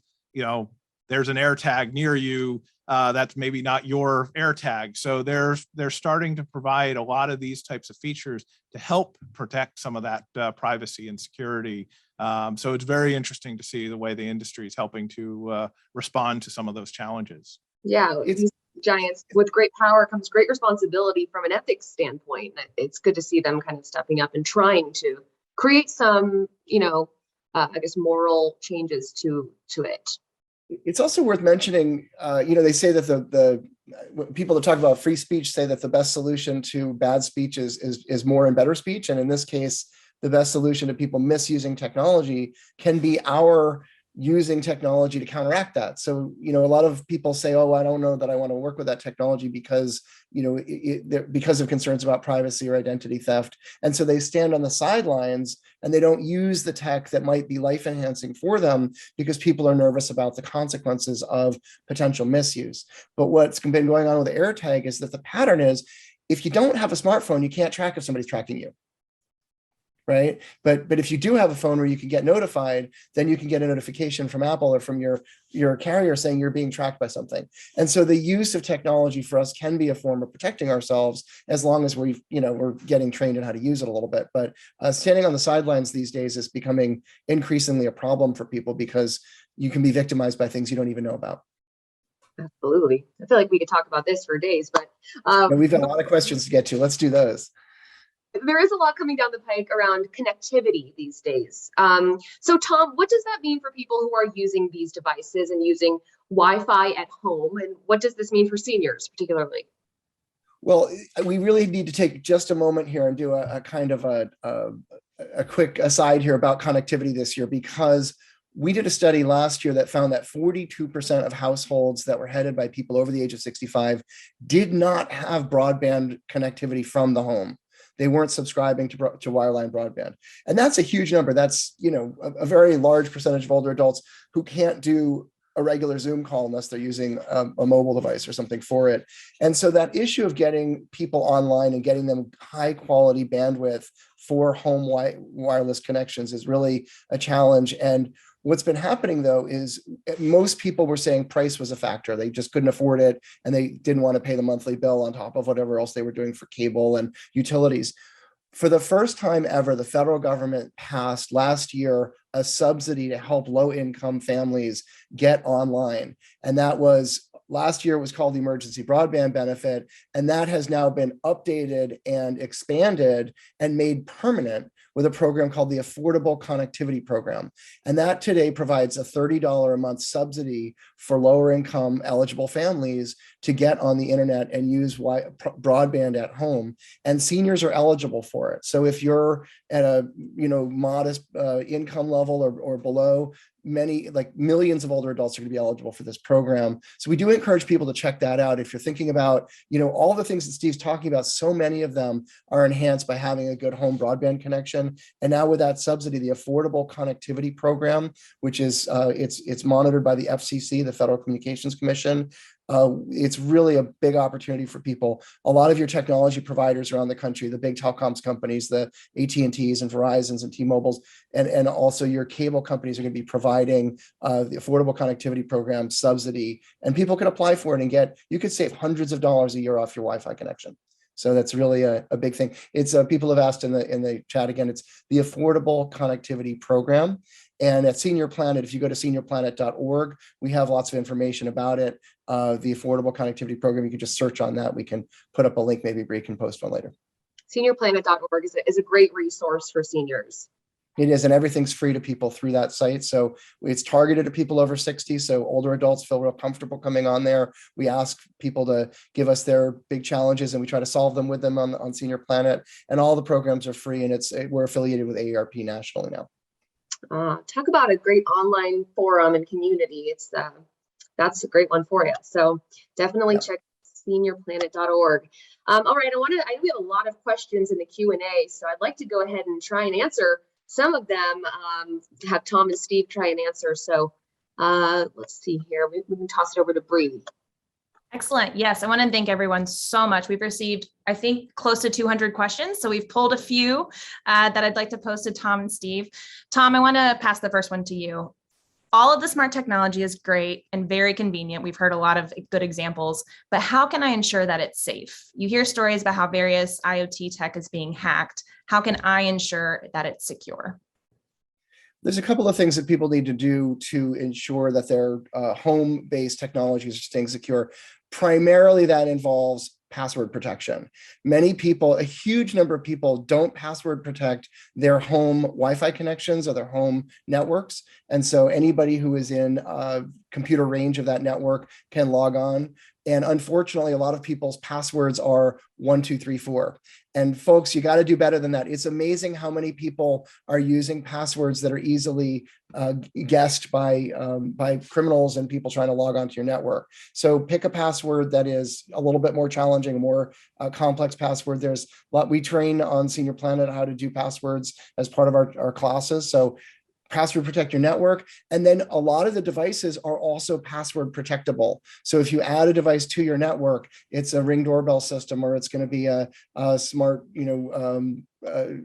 there's an AirTag near you that's maybe not your AirTag. So they're starting to provide a lot of these types of features to help protect some of that privacy and security. So it's very interesting to see the way the industry is helping to respond to some of those challenges. Yeah, these giants, with great power comes great responsibility from an ethics standpoint. It's good to see them kind of stepping up and trying to create some, I guess, moral changes to it. It's also worth mentioning, they say that the people that talk about free speech say that the best solution to bad speech is more and better speech. And in this case, the best solution to people misusing technology can be our using technology to counteract that. So, a lot of people say, oh, I don't know that I want to work with that technology because, because of concerns about privacy or identity theft. And so they stand on the sidelines and they don't use the tech that might be life enhancing for them because people are nervous about the consequences of potential misuse. But what's been going on with the AirTag is that the pattern is, if you don't have a smartphone, you can't track if somebody's tracking you. Right. But if you do have a phone where you can get notified, then you can get a notification from Apple or from your carrier saying you're being tracked by something. And so the use of technology for us can be a form of protecting ourselves as long as we're getting trained in how to use it a little bit. But standing on the sidelines these days is becoming increasingly a problem for people because you can be victimized by things you don't even know about. Absolutely. I feel like we could talk about this for days, but we've got a lot of questions to get to. Let's do those. There is a lot coming down the pike around connectivity these days. So Tom, what does that mean for people who are using these devices and using Wi-Fi at home? And what does this mean for seniors particularly? Well, we really need to take just a moment here and do a kind of a quick aside here about connectivity this year, because we did a study last year that found that 42% of households that were headed by people over the age of 65 did not have broadband connectivity from the home. They weren't subscribing to wireline broadband. And that's a huge number. That's, a very large percentage of older adults who can't do a regular Zoom call unless they're using a mobile device or something for it. And so that issue of getting people online and getting them high quality bandwidth for home wireless connections is really a challenge. And what's been happening, though, is most people were saying price was a factor. They just couldn't afford it, and they didn't want to pay the monthly bill on top of whatever else they were doing for cable and utilities. For the first time ever, the federal government passed last year a subsidy to help low-income families get online. And that was Last year it was called the Emergency Broadband Benefit, and that has now been updated and expanded and made permanent with a program called the Affordable Connectivity Program. And that today provides a $30 a month subsidy for lower income eligible families to get on the internet and use broadband at home. And seniors are eligible for it. So if you're at a modest income level or below, millions of older adults are going to be eligible for this program. So we do encourage people to check that out. If you're thinking about, all the things that Steve's talking about, so many of them are enhanced by having a good home broadband connection. And now with that subsidy, the Affordable Connectivity Program, which is it's monitored by the FCC, the Federal Communications Commission. It's really a big opportunity for people. A lot of your technology providers around the country, the big telecoms companies, the AT&Ts and Verizons and T-Mobiles, and also your cable companies are going to be providing the Affordable Connectivity Program subsidy, and people can apply for it and you could save hundreds of dollars a year off your Wi-Fi connection. So that's really a big thing. It's people have asked in the chat again, it's the Affordable Connectivity Program. And at Senior Planet, if you go to seniorplanet.org, we have lots of information about it. The Affordable Connectivity Program, you can just search on that. We can put up a link, maybe Bree can post one later. Seniorplanet.org is a great resource for seniors. It is, and everything's free to people through that site. So it's targeted to people over 60. So older adults feel real comfortable coming on there. We ask people to give us their big challenges and we try to solve them with them on Senior Planet. And all the programs are free, and we're affiliated with AARP nationally now. Talk about a great online forum and community. That's a great one for you. So definitely check seniorplanet.org. All right, I know we have a lot of questions in the Q&A, so I'd like to go ahead and try and answer some of them, have Tom and Steve try and answer. So let's see here. We can toss it over to Bree. Excellent. Yes, I want to thank everyone so much. We've received, I think, close to 200 questions. So we've pulled a few that I'd like to pose to Tom and Steve. Tom, I want to pass the first one to you. All of the smart technology is great and very convenient. We've heard a lot of good examples, but how can I ensure that it's safe? You hear stories about how various IoT tech is being hacked. How can I ensure that it's secure? There's a couple of things that people need to do to ensure that their home-based technologies are staying secure. Primarily, that involves password protection. Many people, a huge number of people, don't password protect their home Wi-Fi connections or their home networks. And so anybody who is in computer range of that network can log on. And unfortunately, a lot of people's passwords are 1, 2, 3, 4. And folks, you got to do better than that. It's amazing how many people are using passwords that are easily guessed by criminals and people trying to log onto your network. So pick a password that is a little bit more challenging, a more complex password. We train on Senior Planet how to do passwords as part of our classes. So password protect your network. And then a lot of the devices are also password protectable. So if you add a device to your network, it's a Ring doorbell system, or it's going to be a smart,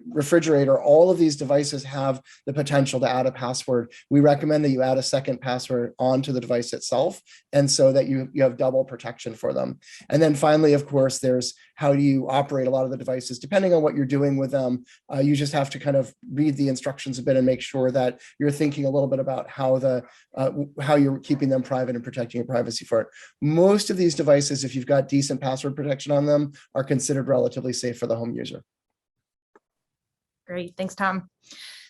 refrigerator. All of these devices have the potential to add a password. We recommend that you add a second password onto the device itself, and so that you have double protection for them. And then finally, of course, there's how do you operate a lot of the devices. Depending on what you're doing with them, you just have to kind of read the instructions a bit and make sure that you're thinking a little bit about how you're keeping them private and protecting your privacy for it. Most of these devices, if you've got decent password protection on them, are considered relatively safe for the home user. Great. Thanks, Tom.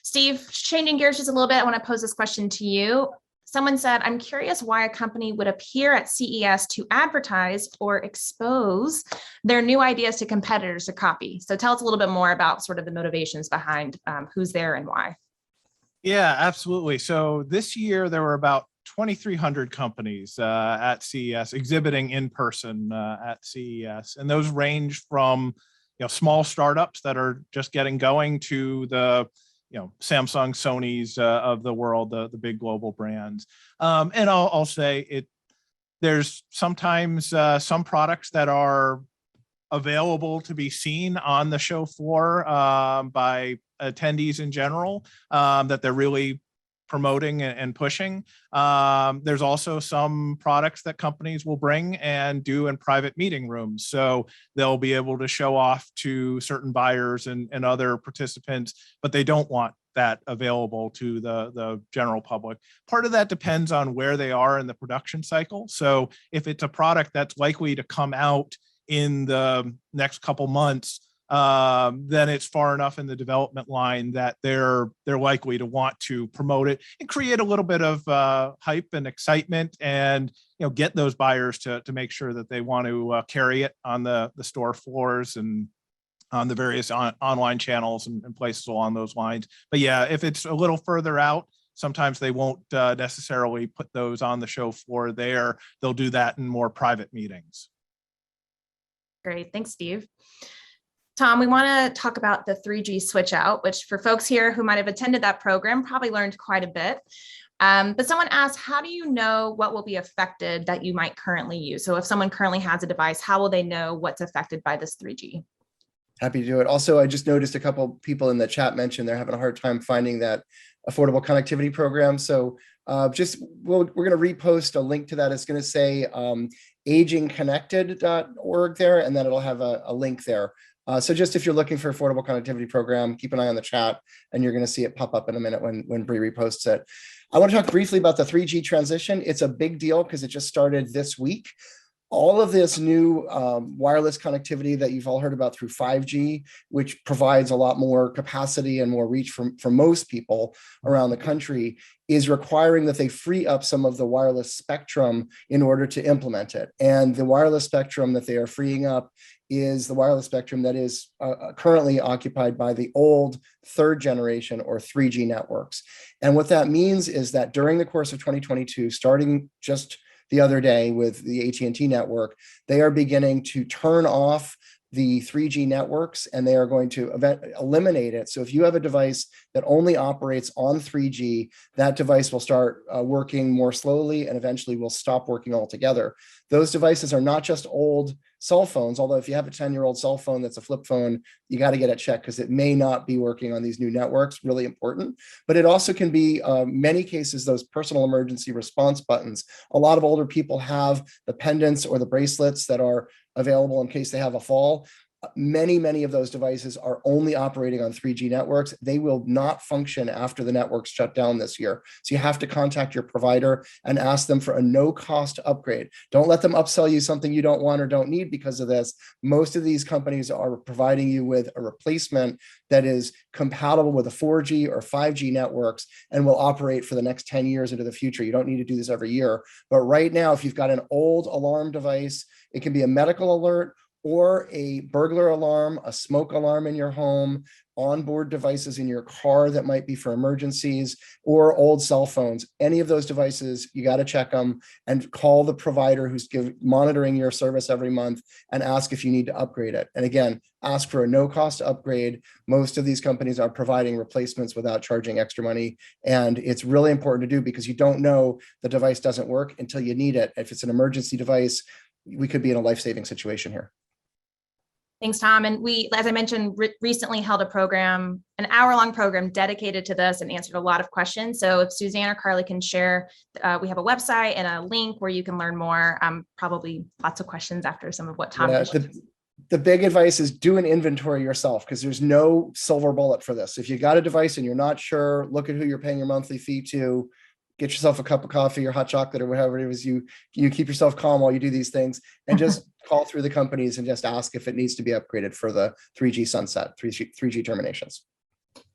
Steve, changing gears just a little bit, I want to pose this question to you. Someone said, I'm curious why a company would appear at CES to advertise or expose their new ideas to competitors to copy. So tell us a little bit more about sort of the motivations behind who's there and why. Yeah, absolutely. So this year there were about 2,300 companies at CES exhibiting in person at CES. And those range from small startups that are just getting going to the Samsung, Sony's of the world, the big global brands. And I'll say there's sometimes some products that are available to be seen on the show floor by attendees in general that they're really promoting and pushing. There's also some products that companies will bring and do in private meeting rooms. So they'll be able to show off to certain buyers and other participants, but they don't want that available to the general public. Part of that depends on where they are in the production cycle. So if it's a product that's likely to come out in the next couple months, then it's far enough in the development line that they're likely to want to promote it and create a little bit of hype and excitement, and get those buyers to make sure that they want to carry it on the store floors and on the various online channels and places along those lines. But yeah, if it's a little further out, sometimes they won't necessarily put those on the show floor there. They'll do that in more private meetings. Great, thanks, Steve. Tom, we want to talk about the 3G switch out, which for folks here who might have attended that program probably learned quite a bit. But someone asked, how do you know what will be affected that you might currently use? So if someone currently has a device, how will they know what's affected by this 3G? Happy to do it. Also, I just noticed a couple people in the chat mentioned they're having a hard time finding that affordable connectivity program. So we're going to repost a link to that. It's going to say agingconnected.org there, and then it'll have a link there. So just if you're looking for affordable connectivity program, keep an eye on the chat, and you're going to see it pop up in a minute when Bree reposts it. I want to talk briefly about the 3G transition. It's a big deal because it just started this week. All of this new wireless connectivity that you've all heard about through 5G, which provides a lot more capacity and more reach for most people around the country, is requiring that they free up some of the wireless spectrum in order to implement it. And the wireless spectrum that they are freeing up is the wireless spectrum that is currently occupied by the old third generation or 3G networks. And what that means is that during the course of 2022, starting just the other day with the AT&T network, they are beginning to turn off the 3G networks, and they are going to eliminate it. So if you have a device that only operates on 3G, that device will start working more slowly and eventually will stop working altogether. Those devices are not just old cell phones, although if you have a 10-year-old cell phone that's a flip phone, you got to get it checked because it may not be working on these new networks, really important. But it also can be, many cases, those personal emergency response buttons. A lot of older people have the pendants or the bracelets that are available in case they have a fall. Many of those devices are only operating on 3G networks. They will not function after the networks shut down this year. So you have to contact your provider and ask them for a no-cost upgrade. Don't let them upsell you something you don't want or don't need because of this. Most of these companies are providing you with a replacement that is compatible with the 4G or 5G networks and will operate for the next 10 years into the future. You don't need to do this every year. But right now, if you've got an old alarm device, it can be a medical alert or a burglar alarm, a smoke alarm in your home, onboard devices in your car that might be for emergencies, or old cell phones. Any of those devices, you got to check them and call the provider who's monitoring your service every month and ask if you need to upgrade it. And again, ask for a no-cost upgrade. Most of these companies are providing replacements without charging extra money. And it's really important to do because you don't know the device doesn't work until you need it. If it's an emergency device, we could be in a life-saving situation here. Thanks, Tom. And we, as I mentioned, recently held a program, an hour-long program dedicated to this and answered a lot of questions. So if Suzanne or Carly can share, we have a website and a link where you can learn more. Probably lots of questions after some of what Tom mentioned. The big advice is do an inventory yourself because there's no silver bullet for this. If you got a device and you're not sure, look at who you're paying your monthly fee to. Get yourself a cup of coffee or hot chocolate or whatever it is. You keep yourself calm while you do these things and just call through the companies and just ask if it needs to be upgraded for the 3G sunset, 3G terminations.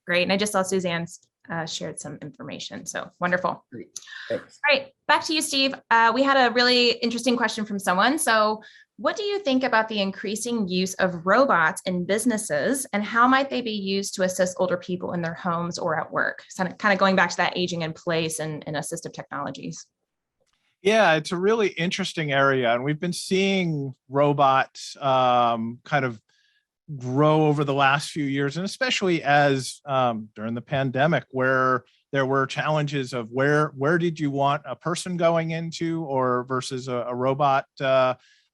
Great. And I just saw Suzanne's shared some information. So wonderful. Great. Thanks. All right. Back to you, Steve. We had a really interesting question from someone. So what do you think about the increasing use of robots in businesses and how might they be used to assist older people in their homes or at work? So kind of going back to that aging in place and assistive technologies. Yeah, it's a really interesting area. And we've been seeing robots kind of grow over the last few years, and especially as during the pandemic, where there were challenges of where did you want a person going into or versus a robot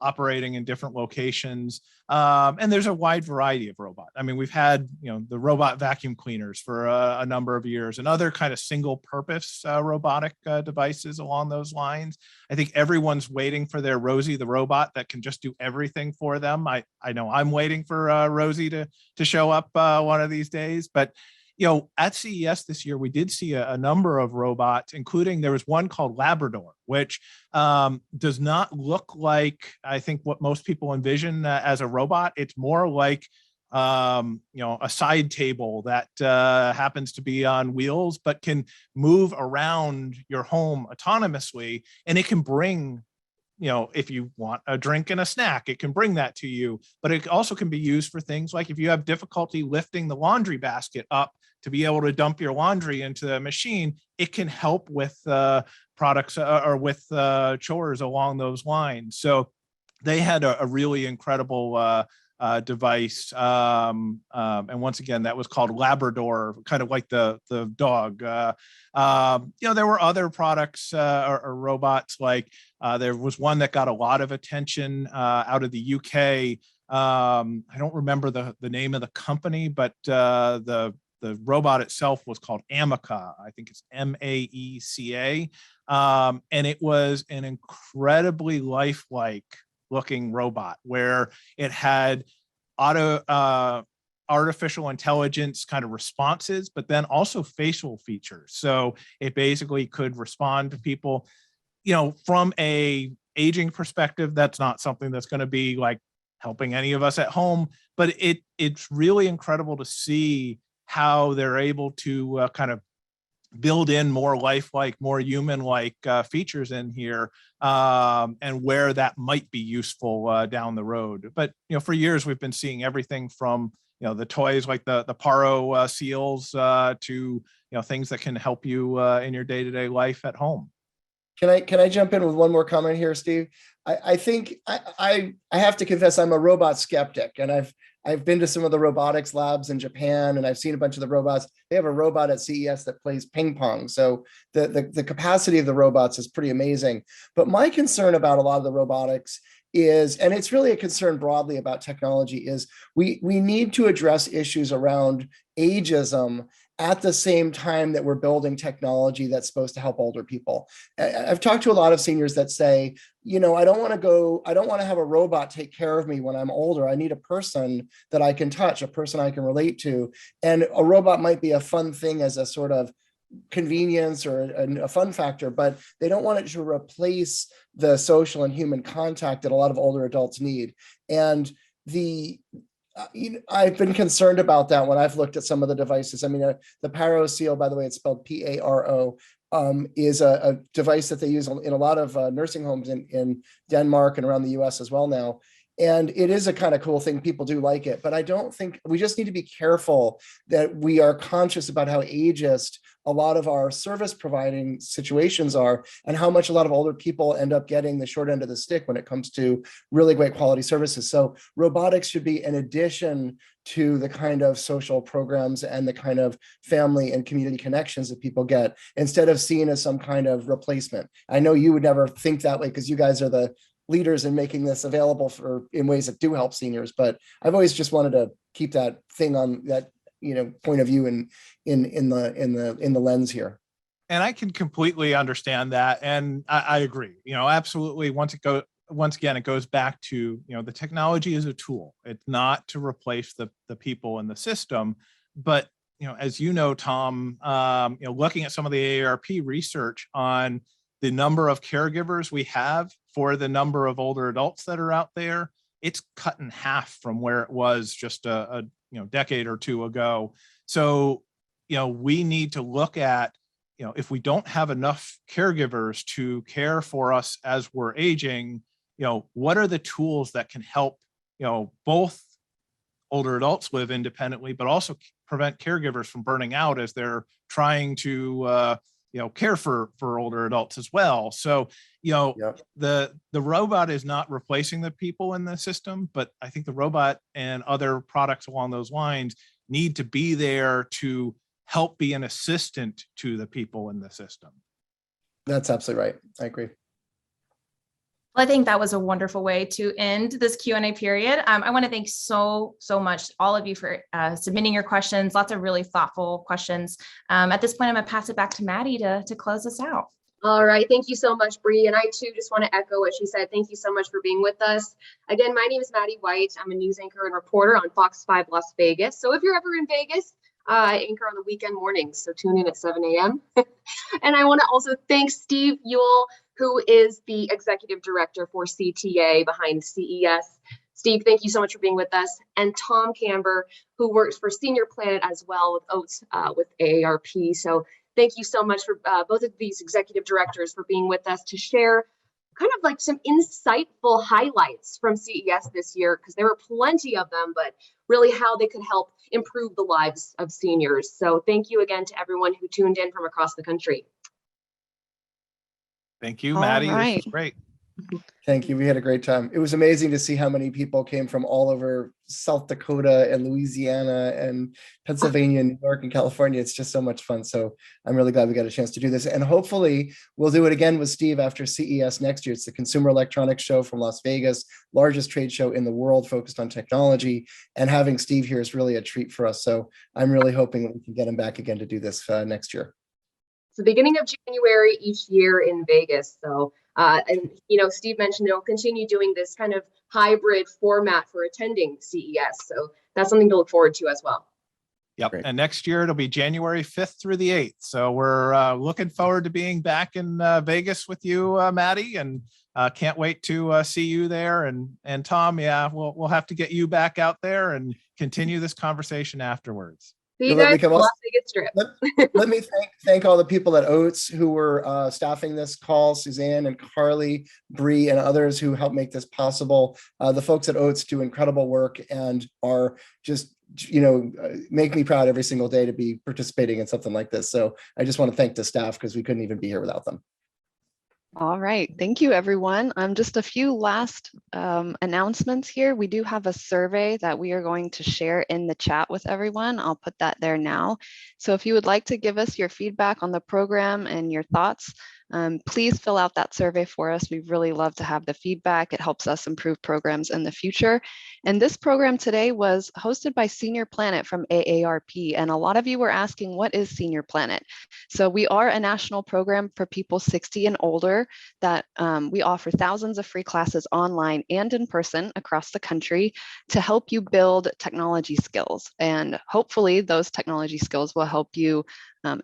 operating in different locations. And there's a wide variety of robots. I mean, we've had, the robot vacuum cleaners for a number of years and other kind of single purpose robotic devices along those lines. I think everyone's waiting for their Rosie the robot that can just do everything for them. I know I'm waiting for Rosie to show up one of these days, but at CES this year, we did see a number of robots, including there was one called Labrador, which does not look like, I think, what most people envision as a robot. It's more like a side table that happens to be on wheels, but can move around your home autonomously. And it can bring, if you want a drink and a snack, it can bring that to you. But it also can be used for things like if you have difficulty lifting the laundry basket up to be able to dump your laundry into the machine, it can help with products or with chores along those lines. So they had a really incredible device. And once again, that was called Labrador, kind of like the dog. There were other products or robots, like there was one that got a lot of attention out of the UK. I don't remember the name of the company, but the robot itself was called Amica. I think it's Maeca. And it was an incredibly lifelike looking robot where it had artificial intelligence kind of responses, but then also facial features. So it basically could respond to people, from a aging perspective. That's not something that's going to be like helping any of us at home, but it's really incredible to see how they're able to kind of build in more lifelike, more human-like features in here, and where that might be useful down the road. But for years we've been seeing everything from the toys like the Paro seals to things that can help you in your day-to-day life at home. Can I jump in with one more comment here, Steve? I think I have to confess I'm a robot skeptic, and I've been to some of the robotics labs in Japan, and I've seen a bunch of the robots. They have a robot at CES that plays ping pong. So the capacity of the robots is pretty amazing. But my concern about a lot of the robotics is, and it's really a concern broadly about technology, is we need to address issues around ageism at the same time that we're building technology that's supposed to help older people. I've talked to a lot of seniors that say, I don't want to have a robot take care of me when I'm older. I need a person that I can touch, a person I can relate to. And a robot might be a fun thing as a sort of convenience or a fun factor, but they don't want it to replace the social and human contact that a lot of older adults need. And I've been concerned about that when I've looked at some of the devices. I mean, the Paro seal, by the way, it's spelled Paro, is a device that they use in a lot of nursing homes in Denmark and around the US as well now. And it is a kind of cool thing. People do like it, but I don't think, we just need to be careful that we are conscious about how ageist a lot of our service providing situations are, and how much a lot of older people end up getting the short end of the stick when it comes to really great quality services. So robotics should be an addition to the kind of social programs and the kind of family and community connections that people get, instead of seen as some kind of replacement. I know you would never think that way because you guys are the leaders in making this available in ways that do help seniors, but I've always just wanted to keep that thing on that point of view in the lens here. And I can completely understand that, and I agree. Absolutely. Once again, it goes back to the technology is a tool. It's not to replace the people in the system, but as Tom, looking at some of the AARP research on the number of caregivers we have for the number of older adults that are out there, it's cut in half from where it was just a decade or two ago. So, we need to look at, if we don't have enough caregivers to care for us as we're aging, what are the tools that can help, both older adults live independently, but also prevent caregivers from burning out as they're trying to, care for older adults as well. So, Yep. the robot is not replacing the people in the system, but I think the robot and other products along those lines need to be there to help be an assistant to the people in the system. That's absolutely right. I agree. Well, I think that was a wonderful way to end this Q&A period. I want to thank so much all of you for submitting your questions. Lots of really thoughtful questions. At this point, I'm going to pass it back to Maddie to close us out. All right. Thank you so much, Bree. And I too just want to echo what she said. Thank you so much for being with us. Again, my name is Maddie White. I'm a news anchor and reporter on Fox 5 Las Vegas. So if you're ever in Vegas, I anchor on the weekend mornings, so tune in at 7 a.m. And I want to also thank Steve Ewell, who is the executive director for CTA behind CES. Steve, thank you so much for being with us. And Tom Camber, who works for Senior Planet as well with Oats with AARP. So thank you so much for both of these executive directors for being with us to share kind of like some insightful highlights from CES this year, because there were plenty of them, but really how they could help improve the lives of seniors. So thank you again to everyone who tuned in from across the country. Thank you, All Maddie. right. This was great. Thank you. We had a great time. It was amazing to see how many people came from all over South Dakota and Louisiana and Pennsylvania, and New York and California. It's just so much fun. So I'm really glad we got a chance to do this. And hopefully we'll do it again with Steve after CES next year. It's the Consumer Electronics Show from Las Vegas, largest trade show in the world focused on technology. And having Steve here is really a treat for us. So I'm really hoping that we can get him back again to do this next year. It's the beginning of January each year in Vegas. So, and Steve mentioned they'll continue doing this kind of hybrid format for attending CES. So that's something to look forward to as well. Yep. Great. And next year it'll be January 5th through the 8th. So we're looking forward to being back in Vegas with you, Maddie, and can't wait to see you there. And Tom, yeah, we'll have to get you back out there and continue this conversation afterwards. See you guys on the Las Vegas Strip. Let me thank all the people at Oats who were staffing this call, Suzanne and Carly, Bree, and others who helped make this possible. The folks at Oats do incredible work and are just, make me proud every single day to be participating in something like this. So I just want to thank the staff because we couldn't even be here without them. All right. Thank you, everyone. Just a few last announcements here. We do have a survey that we are going to share in the chat with everyone. I'll put that there now. So if you would like to give us your feedback on the program and your thoughts, please fill out that survey for us. We really love to have the feedback. It helps us improve programs in the future. And this program today was hosted by Senior Planet from AARP. And a lot of you were asking, what is Senior Planet? So we are a national program for people 60 and older that we offer thousands of free classes online and in person across the country to help you build technology skills. And hopefully those technology skills will help you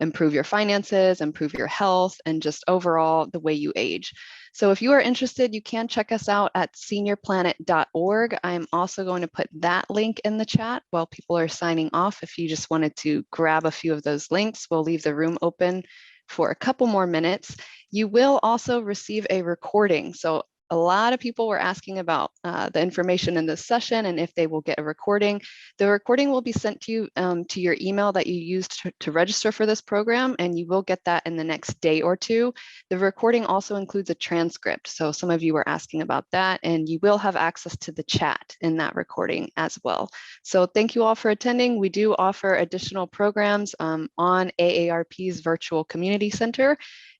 improve your finances, improve your health, and just overall the way you age. So if you are interested, you can check us out at seniorplanet.org. I'm also going to put that link in the chat while people are signing off. If you just wanted to grab a few of those links, we'll leave the room open for a couple more minutes. You will also receive a recording. So a lot of people were asking about the information in this session and if they will get a recording. The recording will be sent to you to your email that you used to register for this program, and you will get that in the next day or two. The recording also includes a transcript. So some of you were asking about that, and you will have access to the chat in that recording as well. So thank you all for attending. We do offer additional programs on AARP's Virtual Community Center.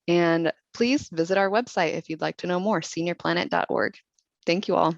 And please visit our website if you'd like to know more, seniorplanet.org. Thank you all.